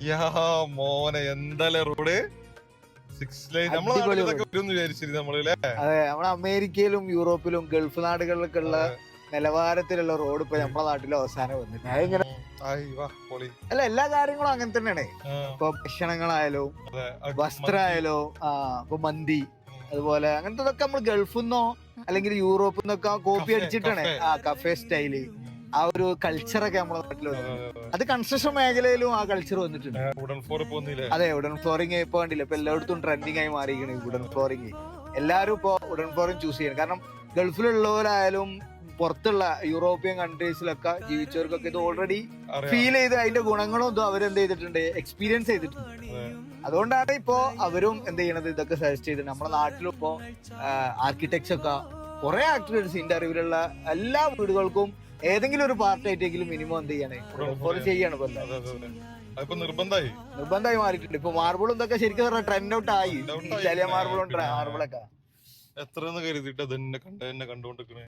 യാ മോനെ എന്തായാലും road 6 line നമ്മളെ നാട്ടിലൊക്കെ വരുമെന്ന് വിചാരിച്ചിരുന്നു നമ്മള് അല്ലേ. അതെ, നമ്മളെ അമേരിക്കയിലും യൂറോപ്പിലും ഗൾഫ് നാടുകളിലൊക്കെ ഉള്ള നിലവാരത്തിലുള്ള റോഡ് ഇപ്പൊ നമ്മളെ നാട്ടിലും അവസാനം വന്നിട്ട് അതിങ്ങനെ അല്ല, എല്ലാ കാര്യങ്ങളും അങ്ങനെ തന്നെയാണ്. ഇപ്പൊ ഭക്ഷണങ്ങളായാലും വസ്ത്രമായാലും ഇപ്പൊ മന്തി അതുപോലെ അങ്ങനത്തതൊക്കെ നമ്മൾ ഗൾഫിൽ നിന്നോ അല്ലെങ്കിൽ യൂറോപ്പിൽ നിന്നൊക്കെ കോപ്പി അടിച്ചിട്ടാണ് കഫേ സ്റ്റൈല് ആ ഒരു കൾച്ചറൊക്കെ നമ്മളെ നാട്ടിൽ വന്നിട്ടുണ്ട്. അത് കൺസ്ട്രക്ഷൻ മേഖലയിലും ആ കൾച്ചർ വന്നിട്ടുണ്ട്. അതെ, വുഡൻ ഫ്ലോറിംഗ് ഇപ്പൊ കണ്ടില്ല, ഇപ്പൊ എല്ലായിടത്തും ട്രെൻഡിങ് ആയി മാറിയിരിക്കണേ വുഡൻ ഫ്ലോറിംഗ്. എല്ലാരും ഇപ്പൊ വുഡൻ ഫ്ലോറിംഗ് ചൂസ് ചെയ്യണം. കാരണം ഗൾഫിലുള്ളവരായാലും പുറത്തുള്ള യൂറോപ്യൻ കൺട്രീസിലൊക്കെ ജീവിച്ചവർക്കൊക്കെ ഇത് ഓൾറെഡി ഫീൽ ചെയ്ത് അതിന്റെ ഗുണങ്ങളും ഇതും അവരെന്ത് ചെയ്തിട്ടുണ്ട്, എക്സ്പീരിയൻസ് ചെയ്തിട്ടുണ്ട്. അതുകൊണ്ടാണ് ഇപ്പോ അവരും എന്ത് ചെയ്യണത്, ഇതൊക്കെ സജസ്റ്റ് ചെയ്ത്. നമ്മുടെ നാട്ടിലും ഇപ്പോ ആർക്കിടെക്ട്സ് ഒക്കെ കുറെ ആക്ടിവിറ്റീസ് എന്റെ അറിവിലുള്ള എല്ലാ വീടുകൾക്കും ഏതെങ്കിലും ഒരു പാർട്ടായിട്ടെങ്കിലും മിനിമം എന്ത് ചെയ്യണേ ചെയ്യാണ്. നിർബന്ധമായി മാറിയിട്ടുണ്ട്. ഇപ്പൊ മാർബിളും ഇതൊക്കെ ശരിക്കും ട്രെൻഡ് ഔട്ട് ആയി. ഇറ്റാലിയൻ മാർബിളും മാർബിളൊക്കെ എത്ര കരുതിട്ട് കണ്ടുകൊണ്ടിരിക്കണേ.